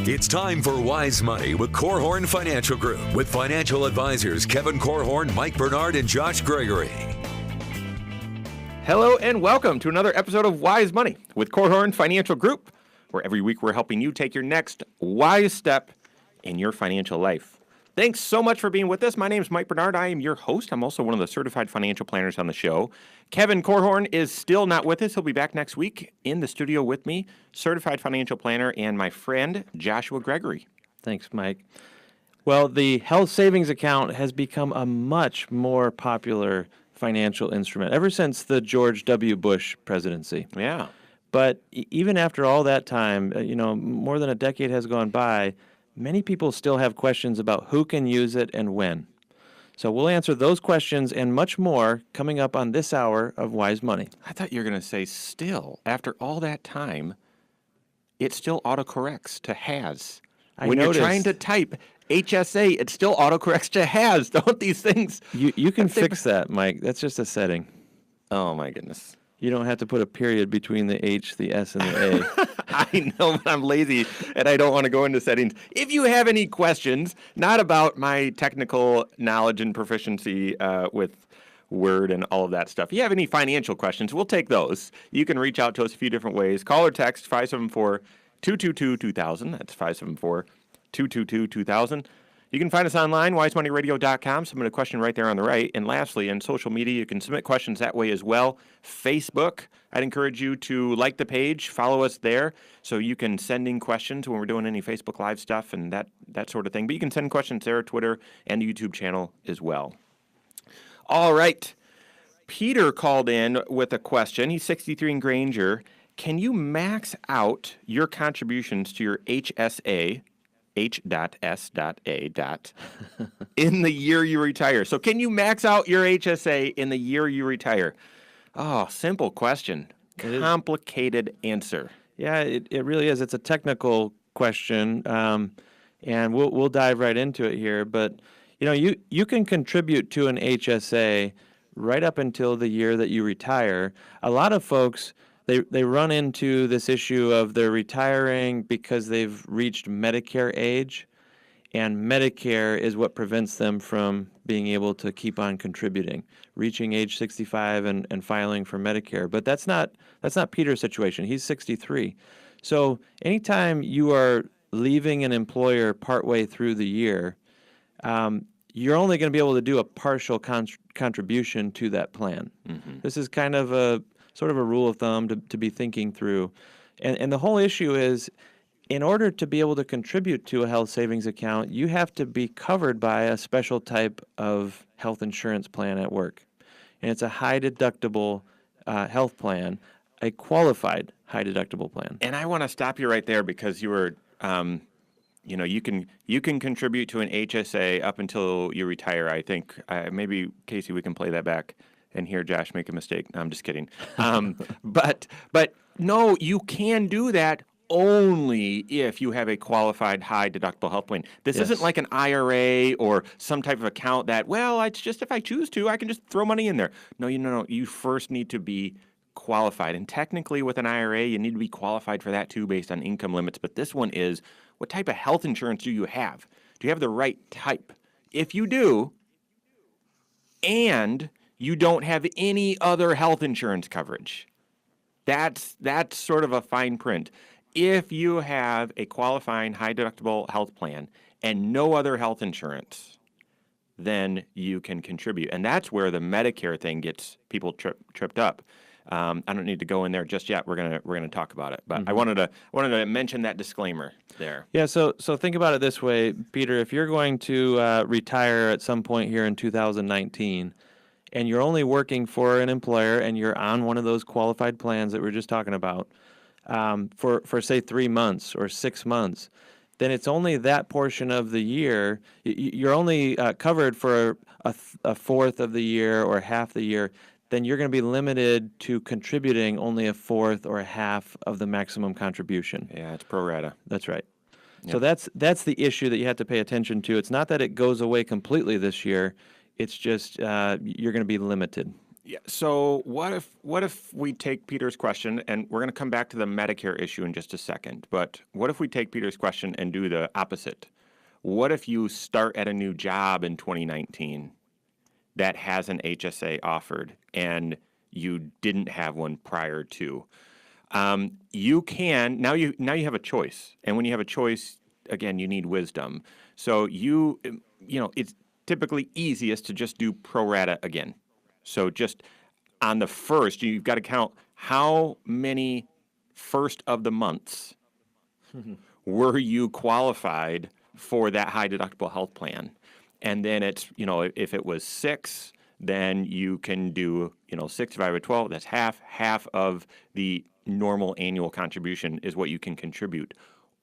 It's time for Wise Money with Korhorn Financial Group with financial advisors Kevin Korhorn, Mike Bernard, and Josh Gregory. Hello and welcome to another episode of Wise Money with Korhorn Financial Group, where every week we're helping you take your next wise step in your financial life. Thanks so much for being with us. My name is Mike Bernard. I am your host. I'm also one of the certified financial planners on the show. Kevin Korhorn is still not with us. He'll be back next week in the studio with me, certified financial planner, and my friend Joshua Gregory. Thanks, Mike. Well, the health savings account has become a much more popular financial instrument ever since the George W. Bush presidency. Yeah. But even after all that time, more than a decade has gone by, many people still have questions about who can use it and when. So we'll answer those questions and much more coming up on this hour of Wise Money. I thought you were going to say still, after all that time, it still autocorrects to has. When you're trying to type HSA, it still autocorrects to has. Don't these things? You can fix that, Mike. That's just a setting. Oh, my goodness. You don't have to put a period between the H, the S, and the A. I know, but I'm lazy and I don't want to go into settings. If you have any questions, not about my technical knowledge and proficiency with Word and all of that stuff. If you have any financial questions, we'll take those. You can reach out to us a few different ways. Call or text 574-222-2000. That's 574-222-2000. You can find us online, wisemoneyradio.com. Submit a question right there on the right. And lastly, in social media, you can submit questions that way as well. Facebook, I'd encourage you to like the page, follow us there, so you can send in questions when we're doing any Facebook Live stuff and that sort of thing. But you can send questions there, Twitter, and the YouTube channel as well. All right. Peter called in with a question. He's 63 in Granger. Can you max out your contributions to your HSA, H.S.A. in the year you retire? So can you max out your HSA in the year you retire? Oh, simple question. Complicated answer. Yeah, it really is. It's a technical question, and we'll dive right into it here. But you can contribute to an HSA right up until the year that you retire. A lot of folks they run into this issue of they're retiring because they've reached Medicare age, and Medicare is what prevents them from being able to keep on contributing, reaching age 65 and filing for Medicare. But that's not Peter's situation. He's 63. So anytime you are leaving an employer partway through the year, you're only going to be able to do a partial contribution to that plan. Mm-hmm. This is kind of a sort of a rule of thumb to be thinking through. And the whole issue is, in order to be able to contribute to a health savings account, you have to be covered by a special type of health insurance plan at work. And it's a high deductible health plan, a qualified high deductible plan. And I want to stop you right there because you were, you can contribute to an HSA up until you retire. I think maybe, Casey, we can play that back and hear Josh make a mistake. No, I'm just kidding. But no, you can do that only if you have a qualified high deductible health plan. This isn't like an IRA or some type of account that, well, it's just if I choose to, I can just throw money in there. No. You first need to be qualified. And technically with an IRA, you need to be qualified for that too based on income limits. But this one is, what type of health insurance do you have? Do you have the right type? If you do, and you don't have any other health insurance coverage, that's sort of a fine print. If you have a qualifying high deductible health plan and no other health insurance, then you can contribute. And that's where the Medicare thing gets people tripped up. I don't need to go in there just yet. We're gonna talk about it. But I wanted to mention that disclaimer there. Yeah. So think about it this way, Peter. If you're going to retire at some point here in 2019, and you're only working for an employer, and you're on one of those qualified plans that we were just talking about, for say 3 months or 6 months, then it's only that portion of the year. You're only covered for a fourth of the year or half the year. Then you're going to be limited to contributing only a fourth or a half of the maximum contribution. Yeah, it's pro rata. That's right. Yep. So that's the issue that you have to pay attention to. It's not that it goes away completely this year. It's just you're going to be limited. Yeah. So what if we take Peter's question, and we're going to come back to the Medicare issue in just a second, but what if we take Peter's question and do the opposite? What if you start at a new job in 2019 that has an HSA offered and you didn't have one prior to? You can now you have a choice, and when you have a choice, again, you need wisdom. So it's typically easiest to just do pro rata again. So just on the first, you've got to count how many first of the months were you qualified for that high deductible health plan. And then it's, if it was 6, then you can do, 6 divided by 12, that's half of the normal annual contribution is what you can contribute.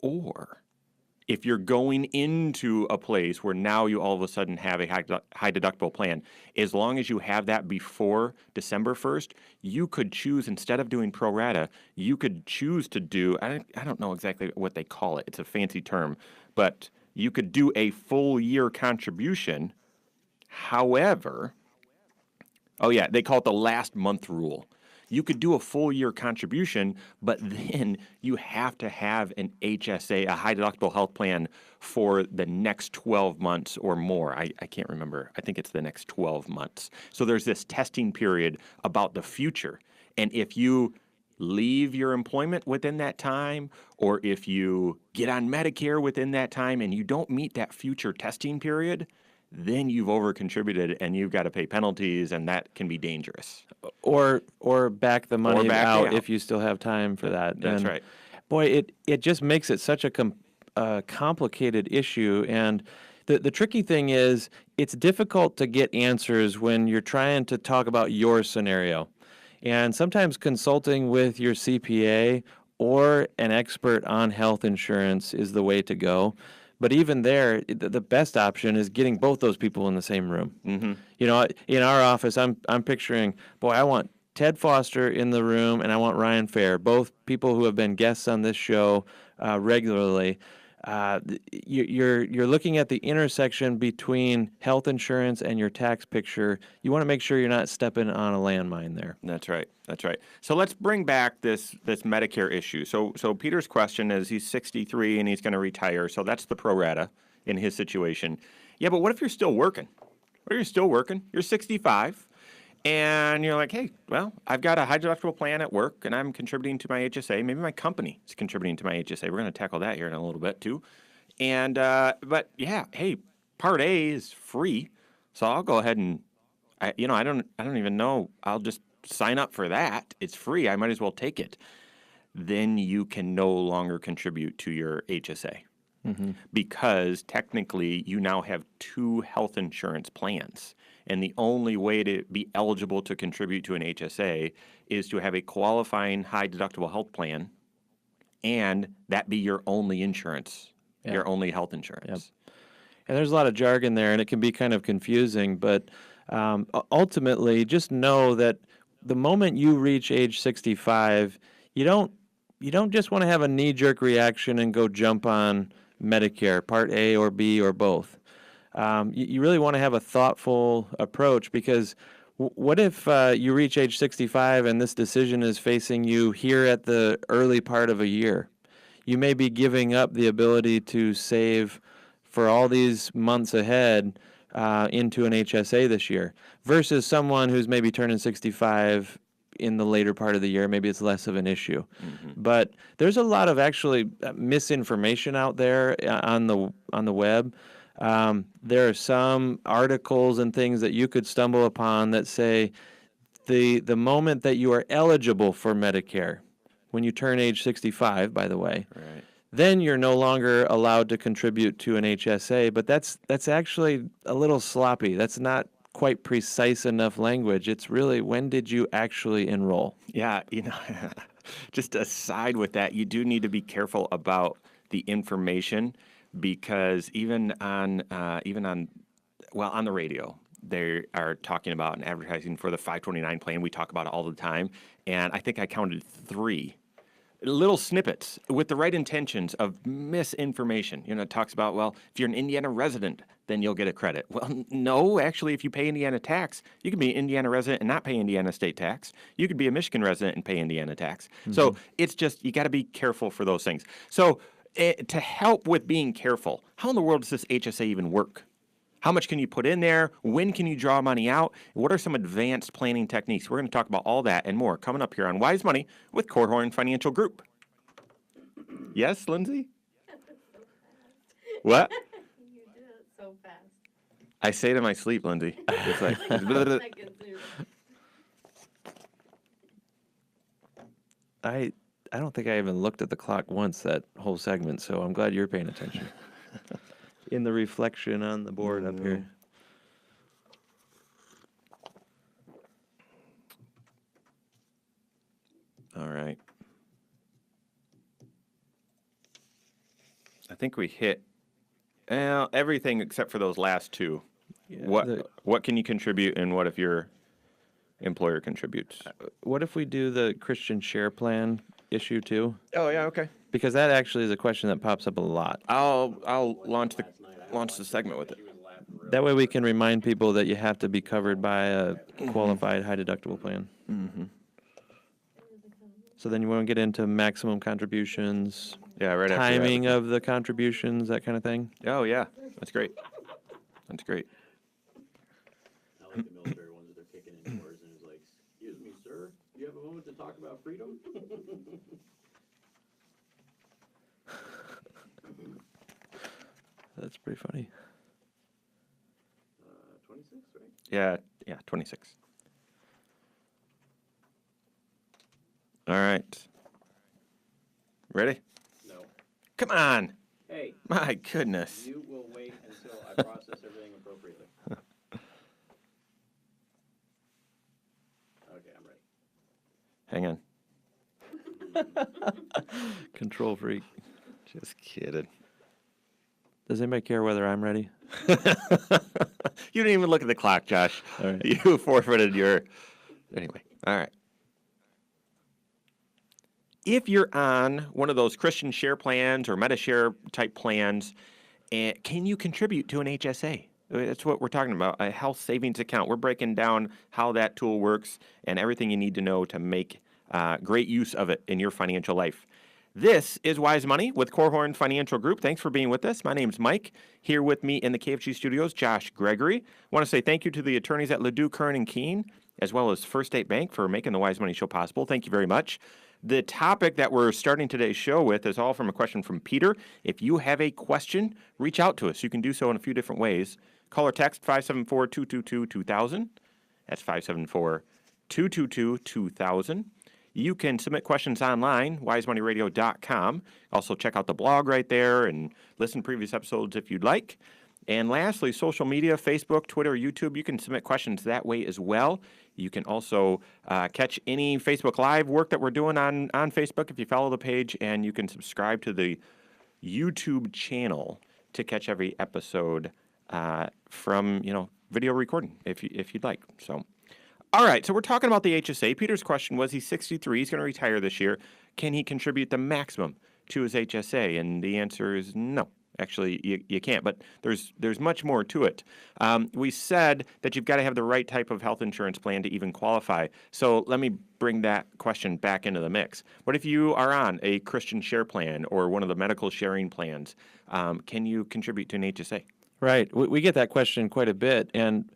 Or if you're going into a place where now you all of a sudden have a high deductible plan, as long as you have that before December 1st, you could choose, instead of doing pro rata, you could choose to do, I don't know exactly what they call it, it's a fancy term, but you could do a full year contribution. However, they call it the last month rule. You could do a full year contribution, but then you have to have an HSA, a high deductible health plan, for the next 12 months or more. I can't remember. I think it's the next 12 months. So there's this testing period about the future. And if you leave your employment within that time, or if you get on Medicare within that time and you don't meet that future testing period, then you've overcontributed and you've got to pay penalties, and that can be dangerous. Or back the money out out if you still have time for that. That's and right. Boy, it just makes it such a complicated issue. And the tricky thing is, it's difficult to get answers when you're trying to talk about your scenario. And sometimes consulting with your CPA or an expert on health insurance is the way to go. But even there, the best option is getting both those people in the same room. Mm-hmm. In our office, I'm picturing, I want Ted Foster in the room, and I want Ryan Fair, both people who have been guests on this show regularly. You're looking at the intersection between health insurance and your tax picture. You want to make sure you're not stepping on a landmine there. That's right. So let's bring back this Medicare issue. So Peter's question is, he's 63 and he's going to retire. So that's the pro rata in his situation. Yeah, but what if you're still working? You're 65. And you're like, hey, well, I've got a high deductible plan at work, and I'm contributing to my HSA. Maybe my company is contributing to my HSA. We're going to tackle that here in a little bit too. And but yeah, hey, Part A is free, so I'll go ahead and I don't even know. I'll just sign up for that. It's free. I might as well take it. Then you can no longer contribute to your HSA. Mm-hmm. Because technically you now have 2 health insurance plans. And the only way to be eligible to contribute to an HSA is to have a qualifying high deductible health plan, and that be your only insurance, your only health insurance. Yep. And there's a lot of jargon there, and it can be kind of confusing. But ultimately, just know that the moment you reach age 65, you don't just want to have a knee-jerk reaction and go jump on Medicare, Part A or B or both. You really want to have a thoughtful approach, because what if you reach age 65 and this decision is facing you here at the early part of a year? You may be giving up the ability to save for all these months ahead into an HSA this year, versus someone who's maybe turning 65 in the later part of the year. Maybe it's less of an issue. Mm-hmm. But there's a lot of actually misinformation out there on the web. There are some articles and things that you could stumble upon that say the moment that you are eligible for Medicare, when you turn age 65, by the way, right, then you're no longer allowed to contribute to an HSA. But that's actually a little sloppy. That's not quite precise enough language. It's really, when did you actually enroll? Yeah, just aside with that, you do need to be careful about the information, because even on the radio, they are talking about and advertising for the 529 plan. We talk about it all the time, and I think I counted 3 little snippets with the right intentions of misinformation. It talks about, well, if you're an Indiana resident, then you'll get a credit. Well, no, actually, if you pay Indiana tax, you can be an Indiana resident and not pay Indiana state tax. You could be a Michigan resident and pay Indiana tax. So it's just, you got to be careful for those things. So to help with being careful, how in the world does this HSA even work? How much can you put in there? When can you draw money out? What are some advanced planning techniques? We're going to talk about all that and more coming up here on Wise Money with Korhorn Financial Group. Yes, Lindsay? What? You did it so fast. I say it in my sleep, Lindsay. It's like, I don't think I even looked at the clock once that whole segment, so I'm glad you're paying attention. In the reflection on the board up here. all right. I think we hit everything except for those last two. What can you contribute, and what if your employer contributes? What if we do the Christian share plan issue too? Oh yeah, okay. Because that actually is a question that pops up a lot. I'll launch the segment with it. That way we can remind people that you have to be covered by a qualified high deductible plan. So then you want to get into maximum contributions, Yeah, right after that. timing of the contributions, that kind of thing. Oh yeah, that's great. That's great. I like the military ones that they're kicking in doors and it's like, excuse me, sir, do you have a moment to talk about freedom? That's pretty funny. 26, right? Yeah, 26. All right. Ready? No. Come on. Hey, My goodness. you will wait until I process everything appropriately. Okay, I'm ready. Hang on. Control freak. Just kidding. Does anybody care whether I'm ready? You didn't even look at the clock, Josh. All right. You forfeited your. Anyway, all right. If you're on one of those Christian share plans or MetaShare type plans, can you contribute to an HSA? That's what we're talking about, a health savings account. We're breaking down how that tool works and everything you need to know to make great use of it in your financial life. This is Wise Money with Korhorn Financial Group. Thanks for being with us. My name's Mike. Here with me in the KFG studios, Josh Gregory. I want to say thank you to the attorneys at Ledoux, Kern, and Keene, as well as First State Bank for making the Wise Money Show possible. Thank you very much. The topic that we're starting today's show with is all from a question from Peter. If you have a question, reach out to us. You can do so in a few different ways. Call or text 574-222-2000. That's 574-222-2000. You can submit questions online, wisemoneyradio.com. Also, check out the blog right there and listen to previous episodes if you'd like. And lastly, social media, Facebook, Twitter, YouTube, you can submit questions that way as well. You can also catch any Facebook Live work that we're doing on Facebook if you follow the page, and you can subscribe to the YouTube channel to catch every episode from, video recording if you'd like. So. All right, so we're talking about the HSA. Peter's question was, he's 63, he's going to retire this year. Can he contribute the maximum to his HSA? And the answer is no. Actually, you can't, but there's much more to it. We said that you've got to have the right type of health insurance plan to even qualify. So let me bring that question back into the mix. What if you are on a Christian share plan or one of the medical sharing plans? Can you contribute to an HSA? Right. We get that question quite a bit, and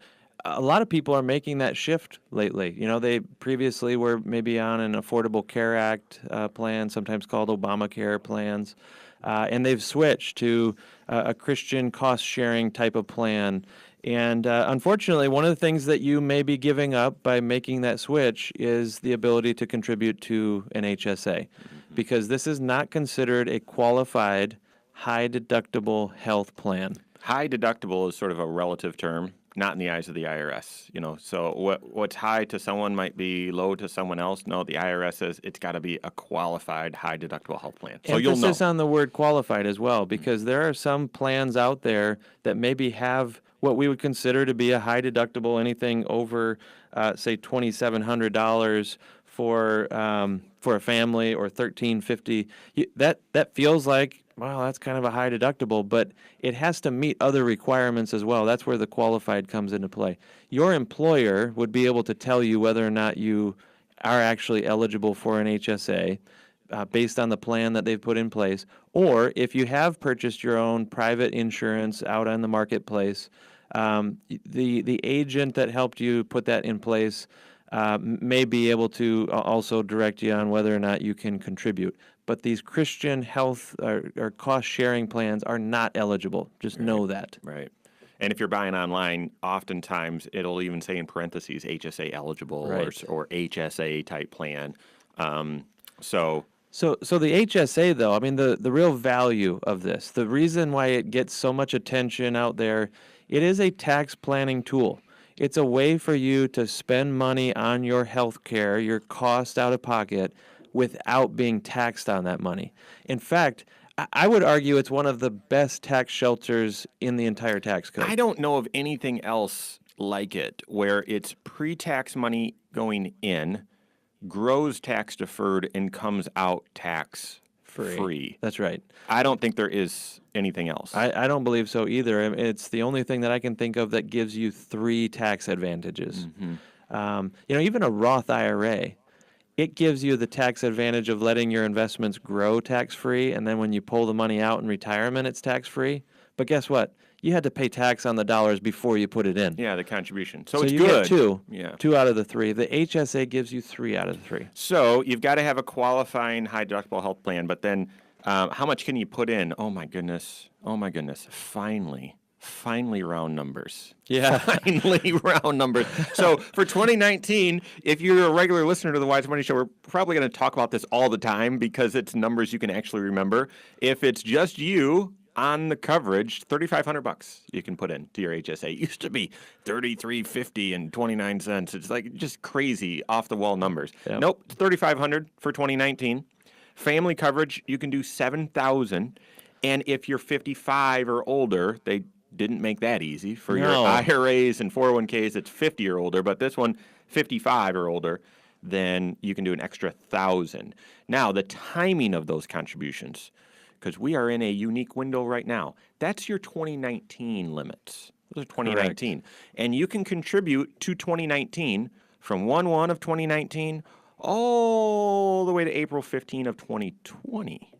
a lot of people are making that shift lately. They previously were maybe on an Affordable Care Act plan, sometimes called Obamacare plans, and they've switched to a Christian cost-sharing type of plan. And unfortunately, one of the things that you may be giving up by making that switch is the ability to contribute to an HSA, because this is not considered a qualified, high-deductible health plan. High deductible is sort of a relative term, not in the eyes of the IRS. So what's high to someone might be low to someone else. No, the IRS says it's got to be a qualified high deductible health plan. So you'll know. Emphasis on the word qualified as well, because there are some plans out there that maybe have what we would consider to be a high deductible, anything over, say, $2,700 for a family, or $1,350. That feels like, wow, that's kind of a high deductible, but it has to meet other requirements as well. That's where the qualified comes into play. Your employer would be able to tell you whether or not you are actually eligible for an HSA. Based on the plan that they've put in place, or if you have purchased your own private insurance out on the marketplace, the agent that helped you put that in place may be able to also direct you on whether or not you can contribute. But these Christian health or cost-sharing plans are not eligible. Just know that. Right. And if you're buying online, oftentimes it'll even say in parentheses HSA eligible, Right. or HSA type plan. So the HSA, though, I mean, the real value of this, the reason why it gets so much attention out there, it is a tax planning tool. It's a way for you to spend money on your health care, your cost out of pocket, without being taxed on that money. In fact, I would argue it's one of the best tax shelters in the entire tax code. I don't know of anything else like it where it's pre-tax money going in, grows tax deferred, and comes out tax free. That's right. I don't think there is anything else. I don't believe so either. It's the only thing that I can think of that gives you 3 tax advantages. Even a Roth IRA, it gives you the tax advantage of letting your investments grow tax-free, and then when you pull the money out in retirement, it's tax-free. But guess what? You had to pay tax on the dollars before you put it in. Yeah, the contribution. So, So it's you good. get 2 out of the 3. The HSA gives you 3 out of the 3. So you've got to have a qualifying high deductible health plan, but then how much can you put in? Oh my goodness. Finally round numbers. Yeah. Finally round numbers. So for 2019, if you're a regular listener to the Wise Money Show, we're probably going to talk about this all the time because it's numbers you can actually remember. If it's just you on the coverage, $3,500 you can put in to your HSA. It used to be $33.50 and 29 cents. It's like just crazy off the wall numbers. Yep. Nope, it's $3,500 for 2019. Family coverage, you can do $7,000. And if you're 55 or older, they didn't make that easy. For your No. IRAs and 401ks, it's 50 or older, but this one, 55 or older, then you can do an extra $1,000. Now, the timing of those contributions, because we are in a unique window right now, that's your 2019 limits. Those are 2019. And you can contribute to 2019 from 1/1 of 2019 all the way to April 15 of 2020.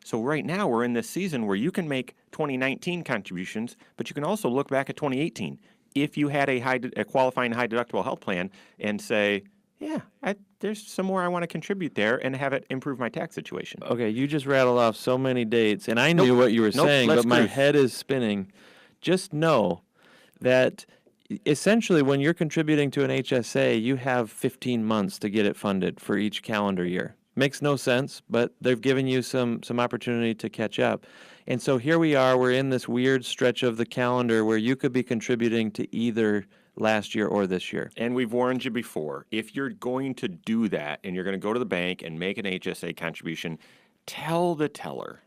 So right now we're in this season where you can make 2019 contributions, but you can also look back at 2018 if you had a qualifying high deductible health plan and say, yeah, there's some more I want to contribute there and have it improve my tax situation. Okay, you just rattled off so many dates, and I knew what you were saying, let's but my cruise. head is spinning. Just know that essentially when you're contributing to an HSA, you have 15 months to get it funded for each calendar year. Makes no sense, but they've given you some opportunity to catch up. And so here we are, we're in this weird stretch of the calendar where you could be contributing to either last year or this year. And we've warned you before, if you're going to do that and you're going to go to the bank and make an HSA contribution, tell the teller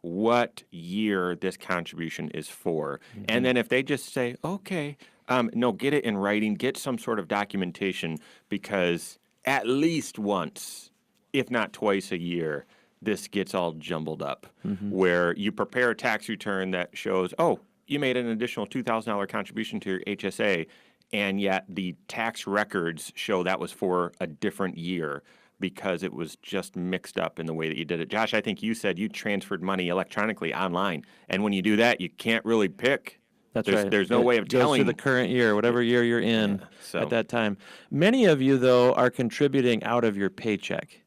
what year this contribution is for. And then if they just say, okay, no, get it in writing, get some sort of documentation, because at least once, if not twice a year, this gets all jumbled up, where you prepare a tax return that shows, oh, you made an additional $2,000 contribution to your HSA, and yet the tax records show that was for a different year because it was just mixed up in the way that you did it. Josh, I think you said you transferred money electronically online, and when you do that, you can't really pick. That's there's, right. There's no way of It goes telling. to the current year, whatever year you're in so- at that time. Many of you, though, are contributing out of your paycheck.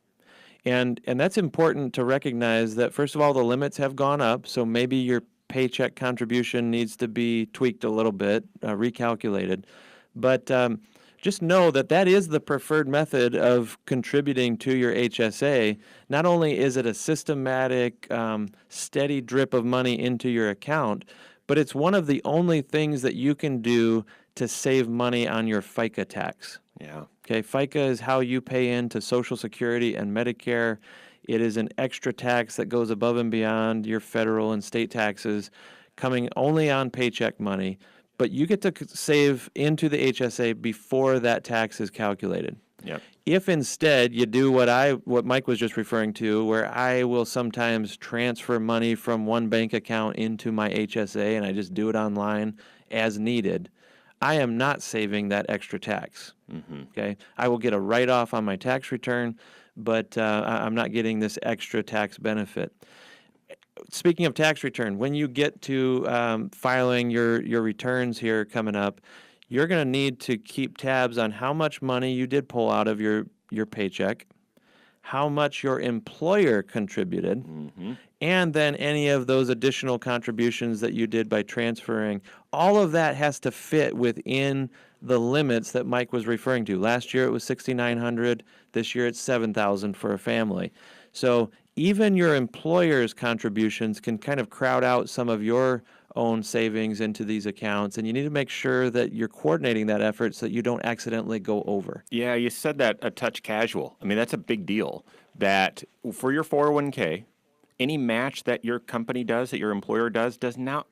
And that's important to recognize that, first of all, the limits have gone up, so maybe your paycheck contribution needs to be tweaked a little bit, recalculated. But just know that that is the preferred method of contributing to your HSA. Not only is it a systematic, steady drip of money into your account, but it's one of the only things that you can do to save money on your FICA tax. Yeah. Okay, FICA is how you pay into Social Security and Medicare. It is an extra tax that goes above and beyond your federal and state taxes, coming only on paycheck money. But you get to save into the HSA before that tax is calculated. Yep. If instead you do what Mike was just referring to, where I will sometimes transfer money from one bank account into my HSA and I just do it online as needed, I am not saving that extra tax. Okay, I will get a write-off on my tax return, but I'm not getting this extra tax benefit. Speaking of tax return, when you get to filing your returns here coming up, you're going to need to keep tabs on how much money you did pull out of your paycheck, how much your employer contributed, and then any of those additional contributions that you did by transferring. All of that has to fit within the limits that Mike was referring to. Last year it was $6,900. This year it's $7,000 for a family. So even your employer's contributions can kind of crowd out some of your own savings into these accounts, and you need to make sure that you're coordinating that effort so that you don't accidentally go over. Yeah, you said that a touch casual. I mean, that's a big deal. That for your 401k, any match that your company does, that your employer does not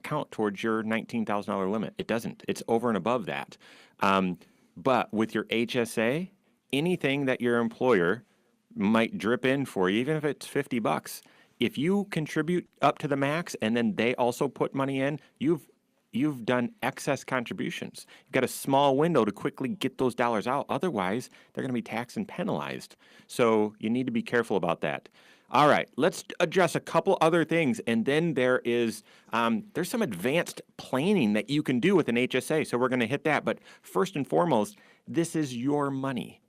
count towards your $19,000 limit. It doesn't. It's over and above that. But with your HSA, anything that your employer might drip in for you, even if it's $50, if you contribute up to the max and then they also put money in, you've done excess contributions. You've got a small window to quickly get those dollars out. Otherwise, they're going to be taxed and penalized. So you need to be careful about that. All right, let's address a couple other things, and then there's some advanced planning that you can do with an HSA. So we're going to hit that. But first and foremost, this is your money.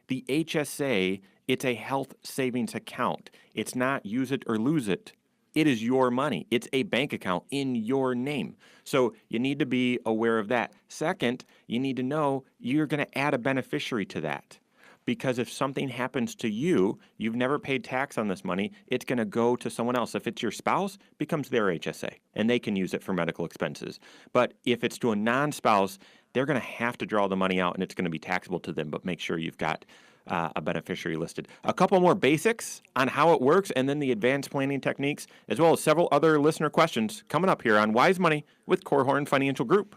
The HSA, it's a health savings account. It's not use it or lose it. It is your money. It's a bank account in your name. So you need to be aware of that. Second, you need to know you're going to add a beneficiary to that. Because if something happens to you, you've never paid tax on this money, it's going to go to someone else. If it's your spouse, it becomes their HSA, and they can use it for medical expenses. But if it's to a non-spouse, they're going to have to draw the money out, and it's going to be taxable to them, but make sure you've got a beneficiary listed. A couple more basics on how it works, and then the advanced planning techniques, as well as several other listener questions coming up here on Wise Money with Korhorn Financial Group.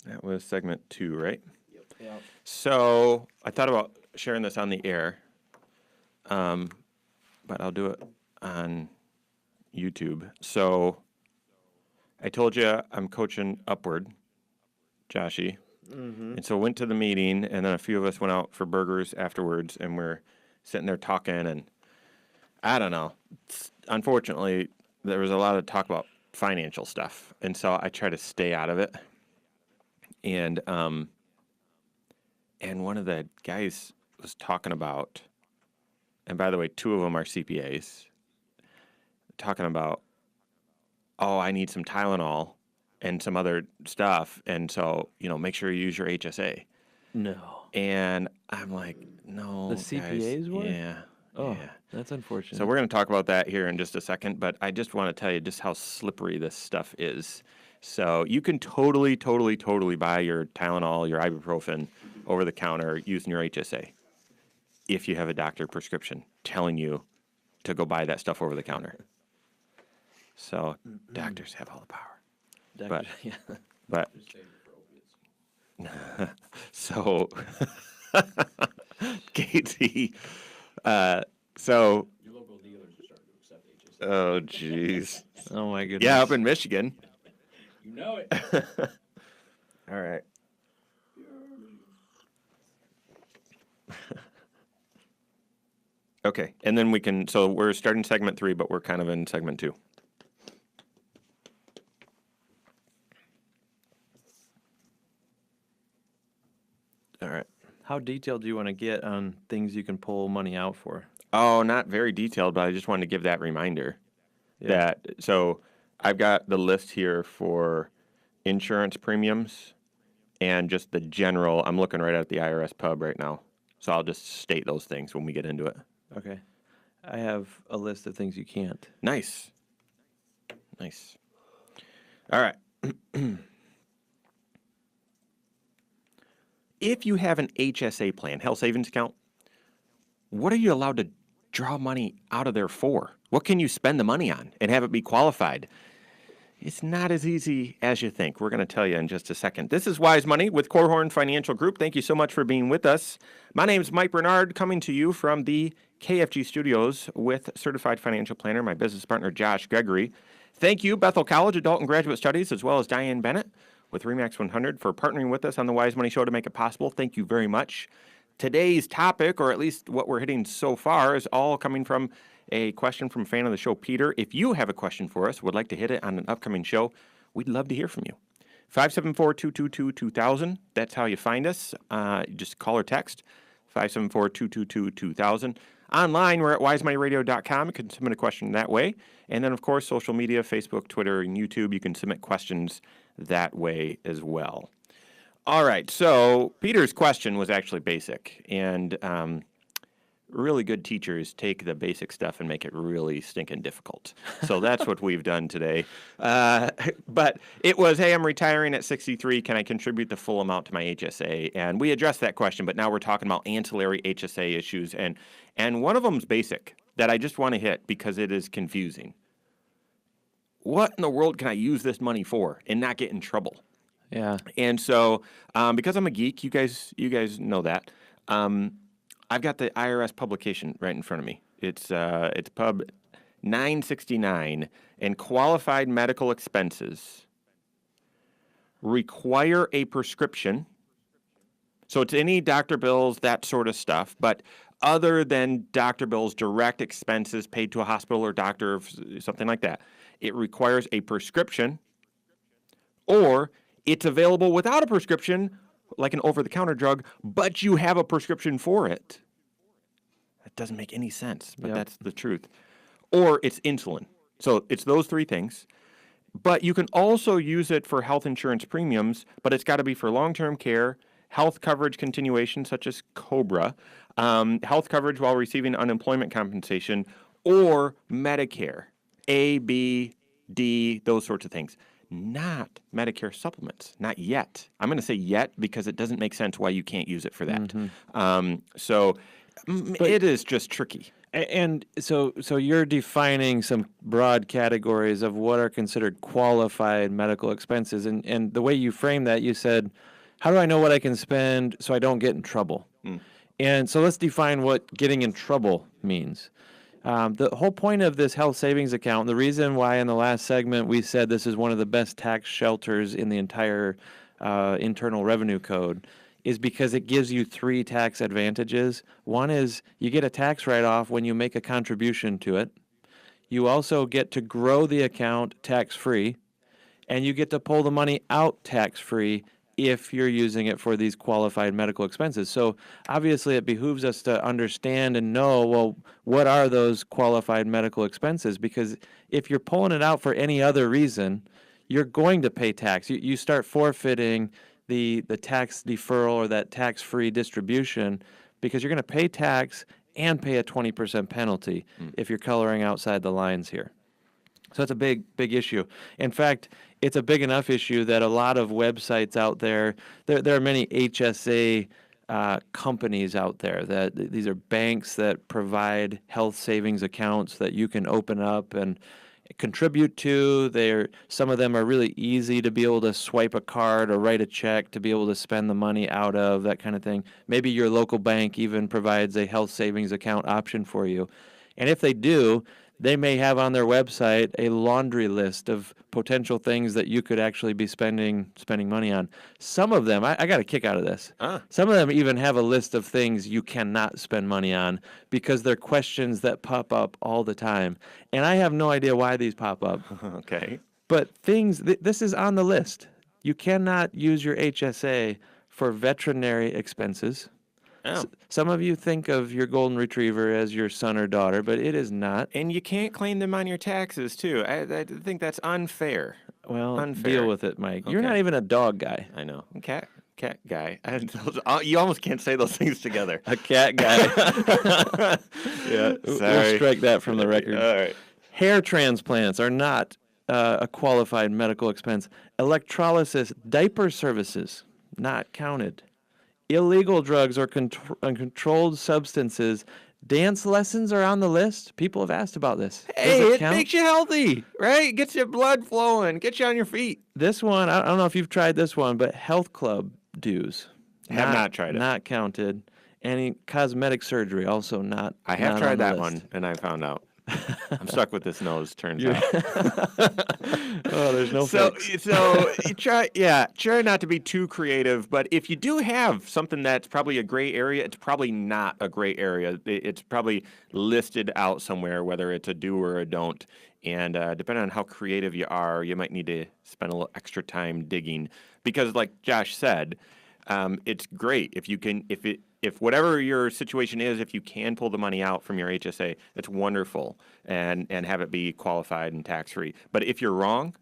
That was segment 2, right? Yep. So I thought about sharing this on the air, but I'll do it on YouTube. So I told you I'm coaching Upward, Joshy. And so went to the meeting, and then a few of us went out for burgers afterwards, and we're sitting there talking, and I don't know. Unfortunately, there was a lot of talk about financial stuff, and so I try to stay out of it. And one of the guys was talking about, and by the way, 2 of them are CPAs, talking about, oh, I need some Tylenol and some other stuff, and so, make sure you use your HSA. No. And I'm like, no, The guys, CPAs were? Yeah. Oh, yeah. that's unfortunate. So we're going to talk about that here in just a second, but I just want to tell you just how slippery this stuff is. So you can totally buy your Tylenol, your ibuprofen over the counter using your HSA if you have a doctor prescription telling you to go buy that stuff over the counter. So doctors have all the power. Doctor- yeah. But so Katie, so Your local dealers are starting to accept HSA. oh geez, Oh my goodness. yeah, up in Michigan. You know it. All right. Okay, and then so we're starting segment 3, but we're kind of in segment 2. All right. How detailed do you want to get on things you can pull money out for? Oh, not very detailed, but I just wanted to give that reminder. So I've got the list here for insurance premiums and just the general. I'm looking right at the IRS pub right now. So I'll just state those things when we get into it. Okay. I have a list of things you can't. Nice. Nice. All right. If you have an HSA plan, health savings account, what are you allowed to draw money out of there for? What can you spend the money on and have it be qualified? It's not as easy as you think. We're going to tell you in just a second. This is Wise Money with Korhorn Financial Group. Thank you so much for being with us. My name is Mike Bernard, coming to you from the KFG studios with certified financial planner, my business partner, Josh Gregory. Thank you, Bethel College Adult and Graduate Studies, as well as Diane Bennett with REMAX 100 for partnering with us on the Wise Money Show to make it possible. Thank you very much. Today's topic, or at least what we're hitting so far, is all coming from a question from a fan of the show, Peter. If you have a question for us, would like to hit it on an upcoming show, we'd love to hear from you. 574-222-2000. That's how you find us. Just call or text 574-222-2000. Online, we're at wisemoneyradio.com. You can submit a question that way. And then, of course, social media, Facebook, Twitter, and YouTube, you can submit questions that way as well. All right, so Peter's question was actually basic, and really good teachers take the basic stuff and make it really stinking difficult. So that's what we've done today. But it was, hey, I'm retiring at 63. Can I contribute the full amount to my HSA? And we addressed that question, but now we're talking about ancillary HSA issues. And one of them's basic that I just want to hit because it is confusing. What in the world can I use this money for and not get in trouble? Yeah. And so, because I'm a geek, you guys know that. I've got the IRS publication right in front of me. It's Pub 969, and qualified medical expenses require a prescription. So it's any doctor bills, that sort of stuff. But other than doctor bills, direct expenses paid to a hospital or doctor, something like that, it requires a prescription, or it's available without a prescription, like an over-the-counter drug, but you have a prescription for it. That doesn't make any sense, but that's the truth. Or it's insulin. So it's those three things. But you can also use it for health insurance premiums, but it's got to be for long-term care, health coverage continuation, such as COBRA, health coverage while receiving unemployment compensation, or Medicare, A, B, D, those sorts of things. Not Medicare supplements, not yet. I'm going to say yet because it doesn't make sense why you can't use it for that. But it is just tricky. And so you're defining some broad categories of what are considered qualified medical expenses. And the way you frame that, you said, how do I know what I can spend so I don't get in trouble? And so let's define what getting in trouble means. The whole point of this health savings account, the reason why in the last segment we said this is one of the best tax shelters in the entire Internal Revenue Code, is because it gives you three tax advantages. One is you get a tax write-off when you make a contribution to it. You also get to grow the account tax-free, and you get to pull the money out tax-free if you're using it for these qualified medical expenses. So obviously it behooves us to understand and know, well, what are those qualified medical expenses? Because if you're pulling it out for any other reason, you're going to pay tax. You start forfeiting the tax deferral or that tax-free distribution because you're going to pay tax and pay a 20% penalty if you're coloring outside the lines here. So that's a big issue. In fact, it's a big enough issue that a lot of websites out there are many HSA companies out there that these are banks that provide health savings accounts that you can open up and contribute to. Some of them are really easy to be able to swipe a card or write a check to be able to spend the money out of, that kind of thing. Maybe your local bank even provides a health savings account option for you. And if they do, they may have on their website a laundry list of potential things that you could actually be spending money on. Some of them, I got a kick out of this. Some of them even have a list of things you cannot spend money on because they're questions that pop up all the time. And I have no idea why these pop up. Okay. But this is on the list. You cannot use your HSA for veterinary expenses. Oh. Some of you think of your golden retriever as your son or daughter, but it is not. And you can't claim them on your taxes, too. I think that's unfair. Well, Unfair. deal with it, Mike. You're Okay. not even a dog guy. I know. Cat guy. You almost can't say those things together. A cat guy. Yeah, We'll sorry. strike that from the record. All right. Hair transplants are not a qualified medical expense. Electrolysis, diaper services, not counted. Illegal drugs or controlled substances Dance lessons are on the list. People have asked about this. Does Hey, it count? makes you healthy, right? Gets your blood flowing, gets you on your feet. This one, I don't know if you've tried this one, but health club dues. Have not tried it. Not counted. Any cosmetic surgery also not. I have not tried on the that list. one, and I found out. I'm stuck with this nose, turns out. Oh, there's no So fix. you try not to be too creative, but if you do have something that's probably a gray area, it's probably not a gray area. It's probably listed out somewhere, whether it's a do or a don't. And depending on how creative you are, you might need to spend a little extra time digging. Because like Josh said, it's great if whatever your situation is, if you can pull the money out from your HSA, it's wonderful and have it be qualified and tax free. But if you're wrong,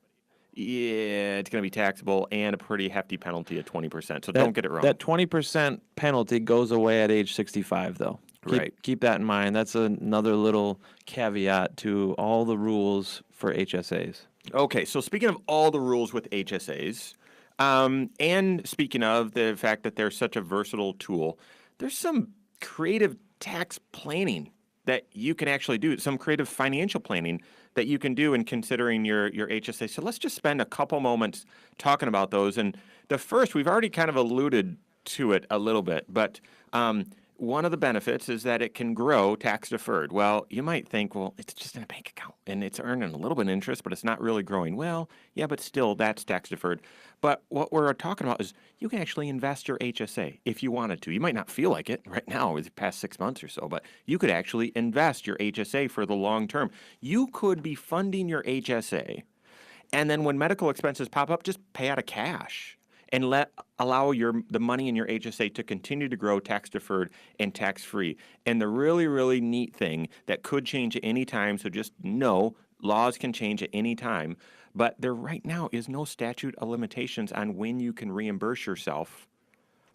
yeah, it's going to be taxable and a pretty hefty penalty of 20%. So don't get it wrong. That 20% penalty goes away at age 65, though. Right. Keep that in mind. That's another little caveat to all the rules for HSAs. Okay, so speaking of all the rules with HSAs, and speaking of the fact that they're such a versatile tool, there's some creative tax planning that you can actually do, some creative financial planning that you can do in considering your HSA. So let's just spend a couple moments talking about those. And the first, we've already kind of alluded to it a little bit, but one of the benefits is that it can grow tax deferred. Well, you might think, well, it's just in a bank account and it's earning a little bit of interest, but it's not really growing. Well, yeah, but still that's tax deferred. But what we're talking about is you can actually invest your HSA if you wanted to. You might not feel like it right now with the past 6 months or so, but you could actually invest your HSA for the long term. You could be funding your HSA, and then when medical expenses pop up, just pay out of cash and allow the money in your HSA to continue to grow tax deferred and tax free. And the really, really neat thing that could change at any time, so just know laws can change at any time, but there right now is no statute of limitations on when you can reimburse yourself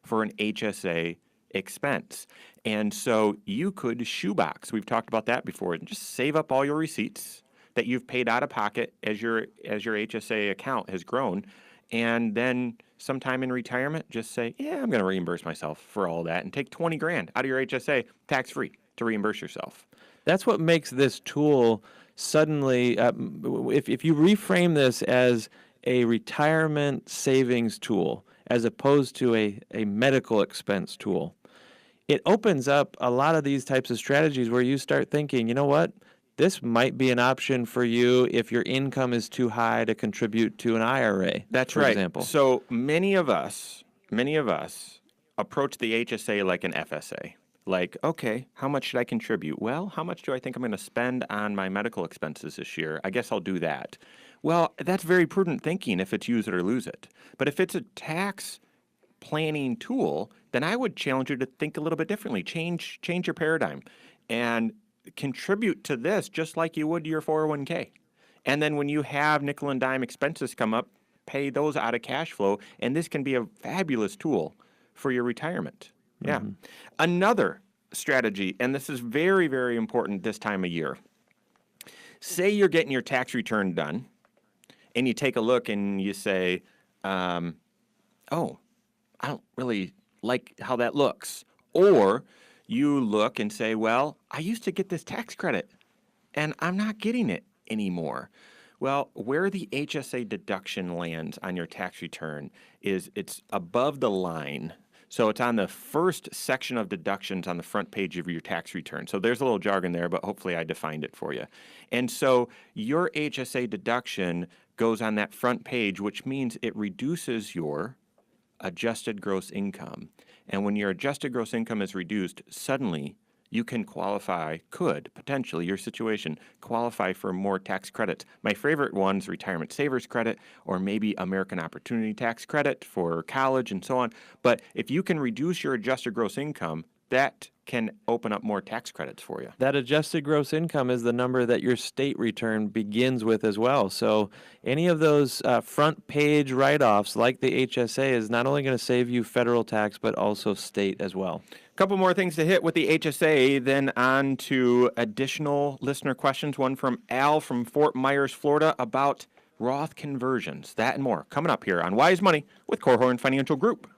for an HSA expense. And so you could shoebox. We've talked about that before. And just save up all your receipts that you've paid out of pocket as your HSA account has grown. And then sometime in retirement, just say, yeah, I'm going to reimburse myself for all that and take 20 grand out of your HSA tax free to reimburse yourself. That's what makes this tool suddenly, if you reframe this as a retirement savings tool as opposed to a medical expense tool, it opens up a lot of these types of strategies where you start thinking, you know what? This might be an option for you if your income is too high to contribute to an IRA. That's for right. example. So many of us approach the HSA like an FSA. Like, okay, how much should I contribute? Well, how much do I think I'm going to spend on my medical expenses this year? I guess I'll do that. Well, that's very prudent thinking if it's use it or lose it. But if it's a tax planning tool, then I would challenge you to think a little bit differently. Change your paradigm and contribute to this just like you would to your 401k. And then when you have nickel and dime expenses come up, pay those out of cash flow. And this can be a fabulous tool for your retirement. Yeah. Mm-hmm. Another strategy, and this is very, very important this time of year. Say you're getting your tax return done and you take a look and you say, oh, I don't really like how that looks. Or you look and say, well, I used to get this tax credit and I'm not getting it anymore. Well, where the HSA deduction lands on your tax return is it's above the line. So it's on the first section of deductions on the front page of your tax return. So there's a little jargon there, but hopefully I defined it for you. And so your HSA deduction goes on that front page, which means it reduces your adjusted gross income. And when your adjusted gross income is reduced, suddenly you can could potentially, your situation, qualify for more tax credits. My favorite one's Retirement Savers Credit, or maybe American Opportunity Tax Credit for college and so on. But if you can reduce your adjusted gross income, that can open up more tax credits for you. That adjusted gross income is the number that your state return begins with as well. So any of those front page write-offs like the HSA is not only going to save you federal tax, but also state as well. A couple more things to hit with the HSA, then on to additional listener questions. One from Al from Fort Myers, Florida, about Roth conversions. That and more coming up here on Wise Money with Korhorn Financial Group.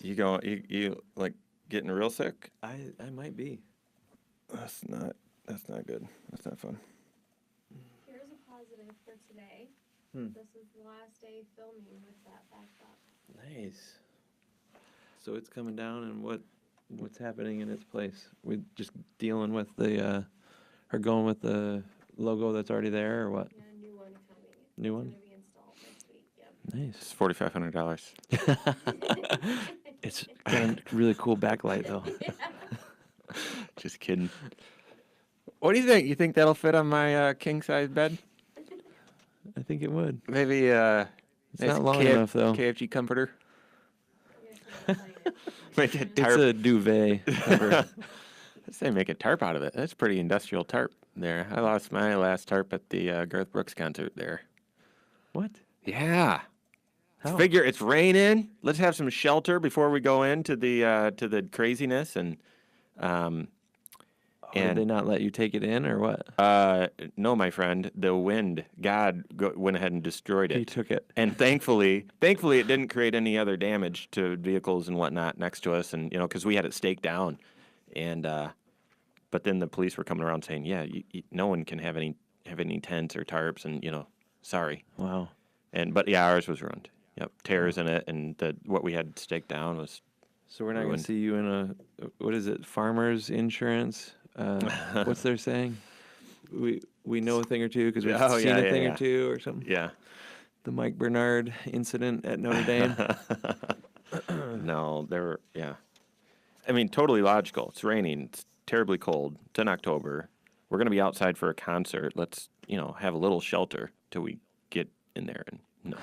You like getting real sick? I might be. That's not good. That's not fun. Here's a positive for today. This is the last day filming with that backdrop. Nice. So it's coming down, and what's happening in its place? We just dealing with the or going with the logo that's already there, or what? Yeah, new one coming. New It's one? gonna be installed next week. Yep. It's $4,500. It's got a really cool backlight though. Just kidding. What do you think? You think that'll fit on my king size bed? I think it would. Maybe It's not long enough though. KFG comforter. I guess I'm excited. Make a It's tarp. a duvet cover. I'd say make a tarp out of it. That's pretty industrial tarp there. I lost my last tarp at the Garth Brooks concert there. What? Yeah. How? Figure it's raining. Let's have some shelter before we go into the craziness and Did they not let you take it in, or what? no, my friend, the wind, God went ahead and destroyed He it. took it. And thankfully, it didn't create any other damage to vehicles and whatnot next to us. And because we had it staked down, and but then the police were coming around saying, yeah, no one can have any tents or tarps, and sorry. Wow. But yeah, ours was ruined. Yep, tears in it, and what we had staked down was. So we're not going Ruined. to see you in a, what is it, farmer's insurance? What's their saying? We know a thing or two because we've Oh, seen yeah, a yeah, thing yeah. or two or something. Yeah. The Mike Bernard incident at Notre Dame. No, they were, yeah. I mean, totally logical. It's raining. It's terribly cold. It's in October. We're going to be outside for a concert. Let's, have a little shelter till we get in there. And no,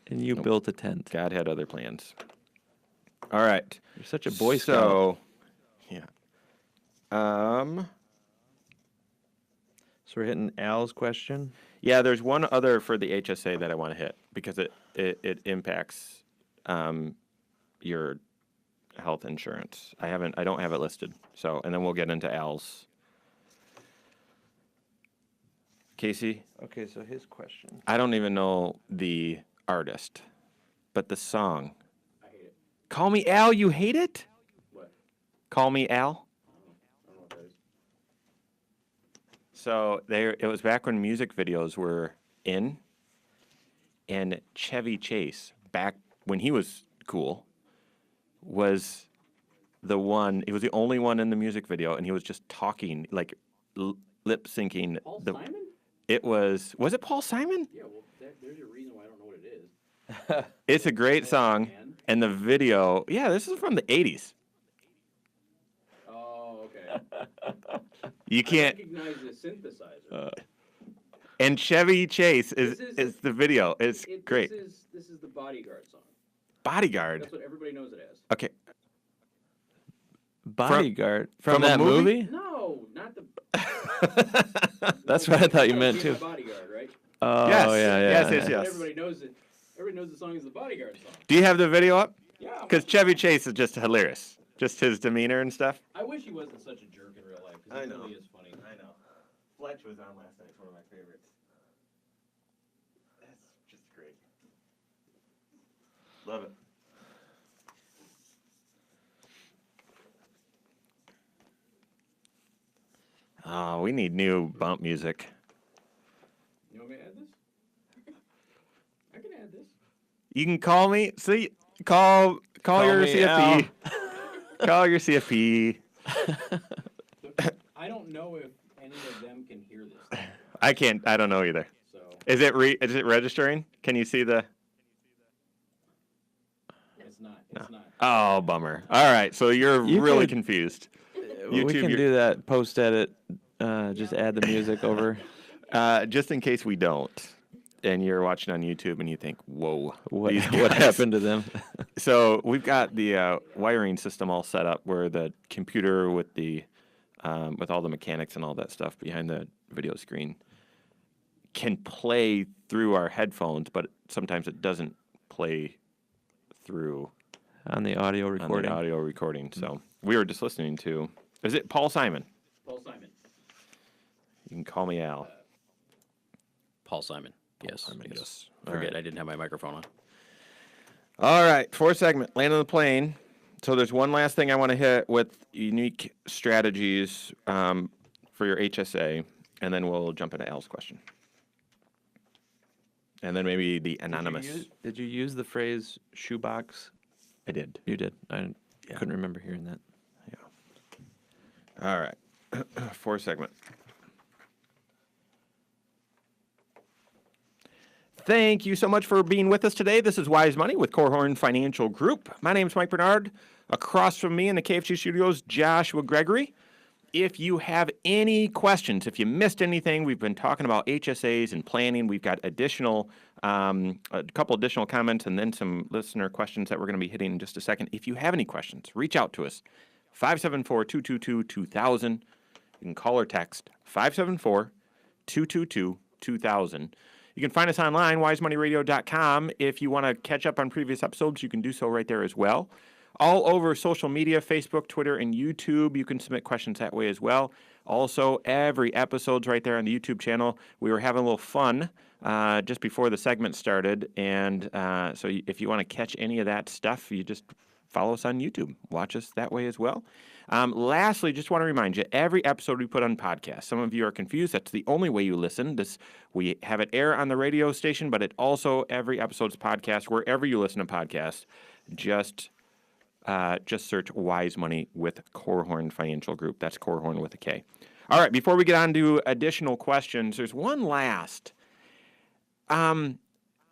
And you built a tent. God had other plans. All right. You're such a Boy Scout. So, yeah. So we're hitting Al's question. Yeah, there's one other for the HSA that I want to hit because it impacts your health insurance. I don't have it listed. So, and then we'll get into Al's. Casey, Okay, so his question. I don't even know the artist, but the song. I hate it. Call Me Al, you hate it? What? Call Me Al? I don't know what that is. So it was back when music videos were in, and Chevy Chase, back when he was cool, was the one. He was the only one in the music video, and he was just talking, like lip syncing. Paul Simon? It was it Paul Simon? Yeah, well, there's a reason why I don't know what it is. It's a great song, Man. and the video. Yeah, this is from the '80s. Oh, okay. You I can't. recognize the synthesizer. And Chevy Chase is This is- is the video. It's great. This is the Bodyguard song. Bodyguard. That's what everybody knows it as. Okay. Bodyguard. from From a that movie? movie? No, not the. That's what I thought you meant Be too. My Bodyguard, right? Oh, Yes, yeah, yeah. yes, yeah. yes, yes. But everybody knows it. Everybody knows the song is the Bodyguard song. Do you have the video up? Yeah. Because Chevy Chase is just hilarious. Just his demeanor and stuff. I wish he wasn't such a jerk in real life I because he know. really is funny. I know. Fletch was on last night. It's one of my favorites. That's just great. Love it. Oh, we need new bump music. You want me to add this? I can add this. You can call me. See, call your me CFP. Call your CFP. I don't know if any of them can hear this thing, I can't. I don't know either. so Is it registering? Can you see the? it's not. It's not. Oh, bummer. All right, so you're You really could- confused. We YouTube, can you're- do that post edit. Just add the music over. Just in case we don't, and you're watching on YouTube and you think, "Whoa, What these what guys." happened to them? So we've got the wiring system all set up, where the computer with the with all the mechanics and all that stuff behind the video screen can play through our headphones, but sometimes it doesn't play through On the audio on recording. the audio recording. So we were just listening to. Is it Paul Simon? Paul Simon. You can call me Al. Paul Simon. Yes. Simon, yes. yes. All Forget right. I didn't have my microphone on. All right, fourth segment, land on the plane. So there's one last thing I want to hit with unique strategies for your HSA, and then we'll jump into Al's question. And then maybe the anonymous. Did you use the phrase shoebox? I did. You did. I couldn't remember hearing that. All right, fourth segment. Thank you so much for being with us today. This is Wise Money with Korhorn Financial Group. My name is Mike Bernard. Across from me in the KFG studios, Joshua Gregory. If you have any questions, if you missed anything, we've been talking about HSAs and planning. We've got a couple additional comments and then some listener questions that we're going to be hitting in just a second. If you have any questions, reach out to us. 574-222-2000. You can call or text 574-222-2000. You can find us online, wisemoneyradio.com. If you want to catch up on previous episodes, you can do so right there as well. All over social media, Facebook, Twitter, and YouTube. You can submit questions that way as well. Also, every episode's right there on the YouTube channel. We were having a little fun just before the segment started. And so if you want to catch any of that stuff, you just follow us on YouTube. Watch us that way as well. Lastly, just want to remind you, every episode we put on podcast. Some of you are confused. That's the only way you listen. We have it air on the radio station, but it also, every episode's podcast, wherever you listen to podcasts, just search Wise Money with Korhorn Financial Group. That's Korhorn with a K. All right, before we get on to additional questions, there's one last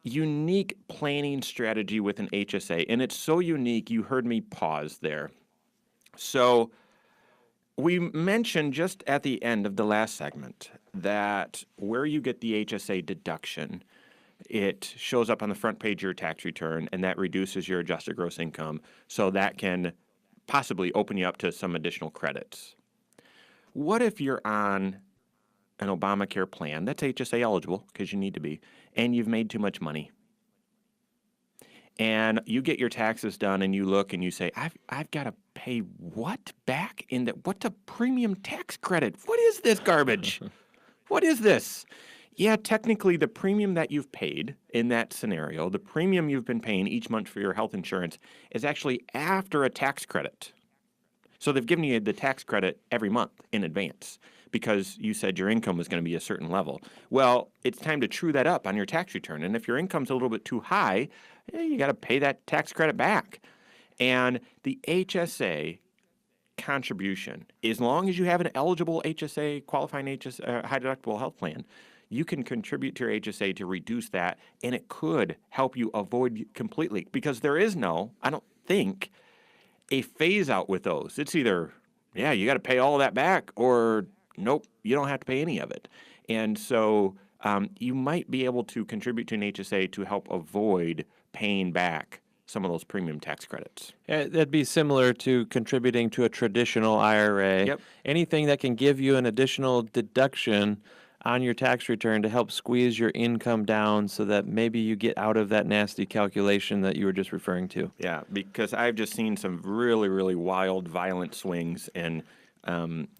unique planning strategy with an HSA, and it's so unique, you heard me pause there. So we mentioned just at the end of the last segment that where you get the HSA deduction, it shows up on the front page of your tax return, and that reduces your adjusted gross income, so that can possibly open you up to some additional credits. What if you're on an Obamacare plan that's HSA eligible, because you need to be, and you've made too much money? And you get your taxes done, and you look and you say, I've got to pay what back? What's a premium tax credit? What is this garbage? What is this? Yeah, technically, the premium that you've paid in that scenario, the premium you've been paying each month for your health insurance, is actually after a tax credit. So they've given you the tax credit every month in advance because you said your income was going to be a certain level. Well, it's time to true that up on your tax return. And if your income's a little bit too high, you got to pay that tax credit back. And the HSA contribution, as long as you have an eligible HSA, qualifying HSA, high deductible health plan, you can contribute to your HSA to reduce that, and it could help you avoid completely, because there is no, I don't think, a phase out with those. It's either, yeah, you got to pay all that back, or nope, you don't have to pay any of it. And so you might be able to contribute to an HSA to help avoid paying back some of those premium tax credits. That'd be similar to contributing to a traditional IRA. Yep. Anything that can give you an additional deduction on your tax return to help squeeze your income down so that maybe you get out of that nasty calculation that you were just referring to. Yeah, because I've just seen some really, really wild, violent swings, and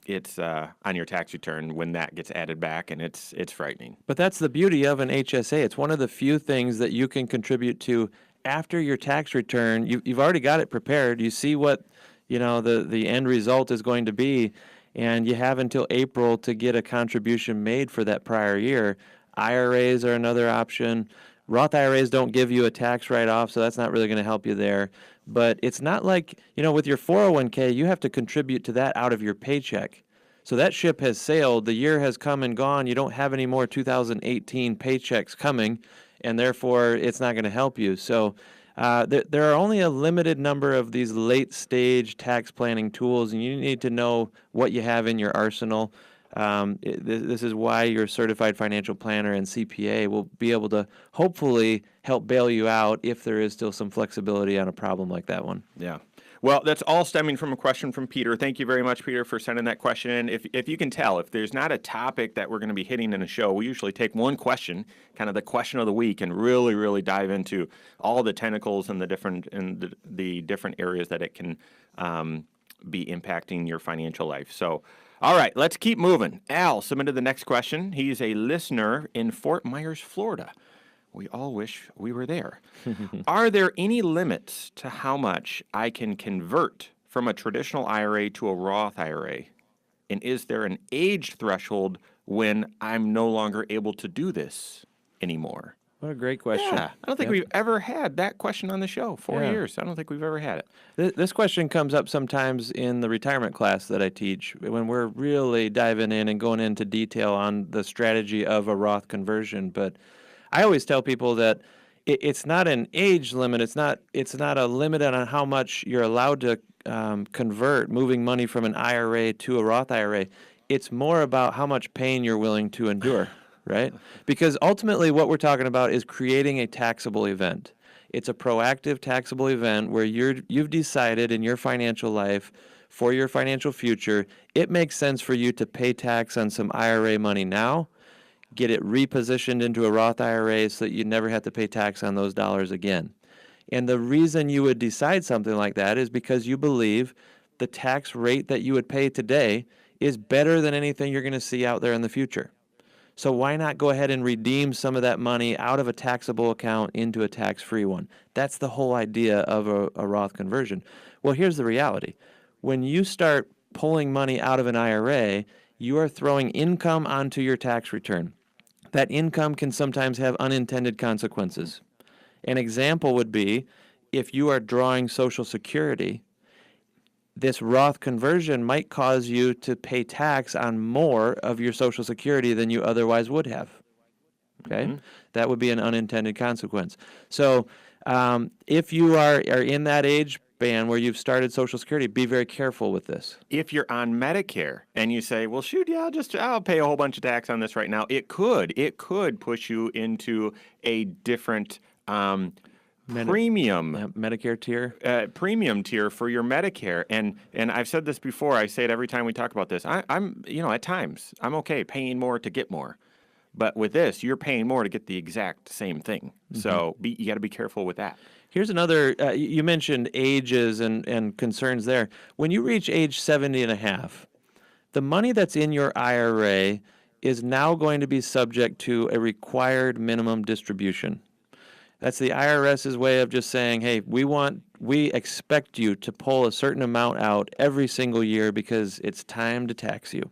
it's on your tax return when that gets added back, and it's frightening. But that's the beauty of an HSA. It's one of the few things that you can contribute to after your tax return. You've already got it prepared. You see what the end result is going to be, and you have until April to get a contribution made for that prior year. IRAs are another option. Roth IRAs don't give you a tax write-off, so that's not really going to help you there. But it's not like, with your 401k, you have to contribute to that out of your paycheck. So that ship has sailed. The year has come and gone. You don't have any more 2018 paychecks coming, and therefore it's not going to help you. So there are only a limited number of these late-stage tax planning tools, and you need to know what you have in your arsenal. This is why your certified financial planner and CPA will be able to hopefully help bail you out if there is still some flexibility on a problem like that one. Yeah. Well, that's all stemming from a question from Peter. Thank you very much, Peter, for sending that question in. If you can tell, if there's not a topic that we're going to be hitting in a show, we usually take one question, kind of the question of the week, and really, really dive into all the tentacles and the different areas that it can be impacting your financial life. So, all right, let's keep moving. Al submitted the next question. He's a listener in Fort Myers, Florida. We all wish we were there. Are there any limits to how much I can convert from a traditional IRA to a Roth IRA? And is there an age threshold when I'm no longer able to do this anymore? What a great question. Yeah, I don't think Yep. we've ever had that question on the show. 4 Yeah. years. I don't think we've ever had it. This question comes up sometimes in the retirement class that I teach when we're really diving in and going into detail on the strategy of a Roth conversion. But I always tell people that it's not an age limit. It's not a limit on how much you're allowed to convert, moving money from an IRA to a Roth IRA. It's more about how much pain you're willing to endure. Right? Because ultimately what we're talking about is creating a taxable event. It's a proactive taxable event where you've decided in your financial life for your financial future, it makes sense for you to pay tax on some IRA money now, get it repositioned into a Roth IRA so that you never have to pay tax on those dollars again. And the reason you would decide something like that is because you believe the tax rate that you would pay today is better than anything you're going to see out there in the future. So why not go ahead and redeem some of that money out of a taxable account into a tax-free one? That's the whole idea of a Roth conversion. Well, here's the reality. When you start pulling money out of an IRA, you are throwing income onto your tax return. That income can sometimes have unintended consequences. An example would be if you are drawing Social Security, this Roth conversion might cause you to pay tax on more of your Social Security than you otherwise would have. Okay? That would be an unintended consequence. So if you are in that age band where you've started Social Security, be very careful with this. If you're on Medicare and you say, well, shoot, yeah, I'll pay a whole bunch of tax on this right now, it could push you into a different premium Medicare tier. premium tier for your Medicare. And I've said this before. I say it every time we talk about this. I'm at times I'm okay paying more to get more, but with this, you're paying more to get the exact same thing. So you got to be careful with that. Here's another, you mentioned ages and concerns there. When you reach age 70 and a half, the money that's in your IRA is now going to be subject to a required minimum distribution. That's the IRS's way of just saying, hey, we expect you to pull a certain amount out every single year because it's time to tax you.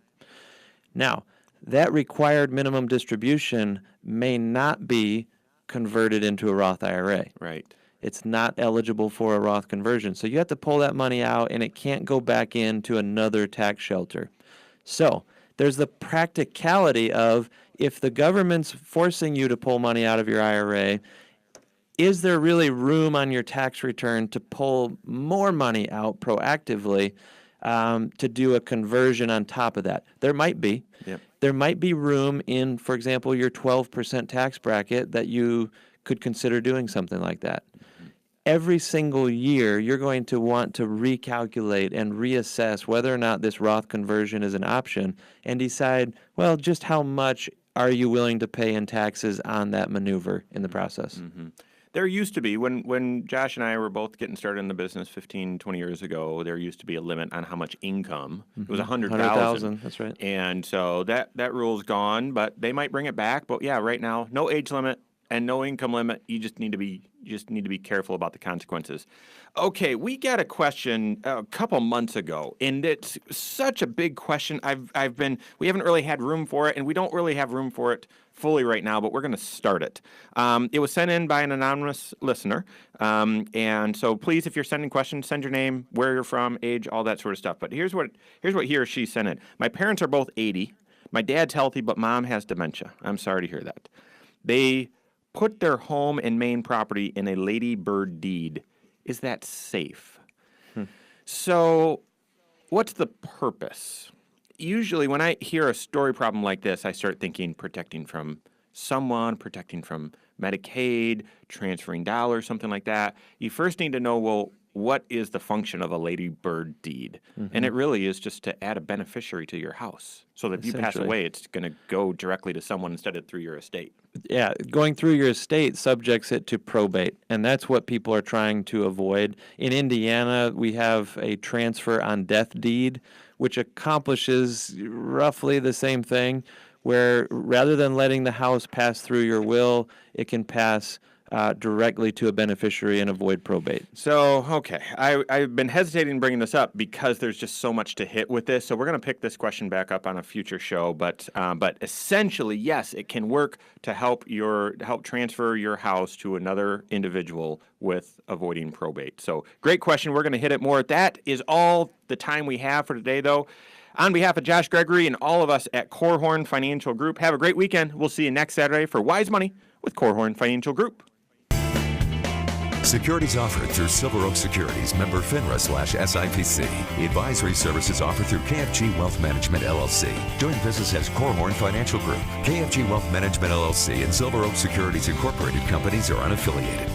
Now, that required minimum distribution may not be converted into a Roth IRA. Right. It's not eligible for a Roth conversion. So you have to pull that money out, and it can't go back into another tax shelter. So there's the practicality of if the government's forcing you to pull money out of your IRA, is there really room on your tax return to pull more money out proactively to do a conversion on top of that? There might be. Yep. There might be room in, for example, your 12% tax bracket that you could consider doing something like that. Every single year, you're going to want to recalculate and reassess whether or not this Roth conversion is an option and decide, well, just how much are you willing to pay in taxes on that maneuver in the process? There used to be, when Josh and I were both getting started in the business 15, 20 years ago, there used to be a limit on how much income. It was 100,000. That's right. And so that rule's gone, but they might bring it back. But yeah, right now, no age limit and no income limit. You just need to be careful about the consequences. Okay, we got a question a couple months ago, and it's such a big question. We haven't really had room for it, and we don't really have room for it fully right now, but we're going to start it. It was sent in by an anonymous listener, and so please, if you're sending questions, send your name, where you're from, age, all that sort of stuff. But here's what he or she sent in. My parents are both 80. My dad's healthy, but mom has dementia. I'm sorry to hear that. They put their home and main property in a Lady Bird deed. Is that safe? So what's the purpose? Usually when I hear a story problem like this, I start thinking protecting from someone, protecting from Medicaid, transferring dollars, something like that. You first need to know, well, what is the function of a Lady Bird deed? And it really is just to add a beneficiary to your house. So that if you pass Essentially. away, it's going to go directly to someone instead of through your estate. Yeah, going through your estate subjects it to probate, and that's what people are trying to avoid. In Indiana, we have a transfer on death deed, which accomplishes roughly the same thing, where rather than letting the house pass through your will, it can pass directly to a beneficiary and avoid probate. So, okay, I've been hesitating bringing this up because there's just so much to hit with this. So we're going to pick this question back up on a future show. But essentially, yes, it can work to help transfer your house to another individual with avoiding probate. So, great question. We're going to hit it more. That is all the time we have for today, though. On behalf of Josh Gregory and all of us at Korhorn Financial Group, have a great weekend. We'll see you next Saturday for Wise Money with Korhorn Financial Group. Securities offered through Silver Oak Securities, member FINRA/SIPC. Advisory services offered through KFG Wealth Management, LLC. Doing business as Korhorn Financial Group. KFG Wealth Management, LLC and Silver Oak Securities Incorporated companies are unaffiliated.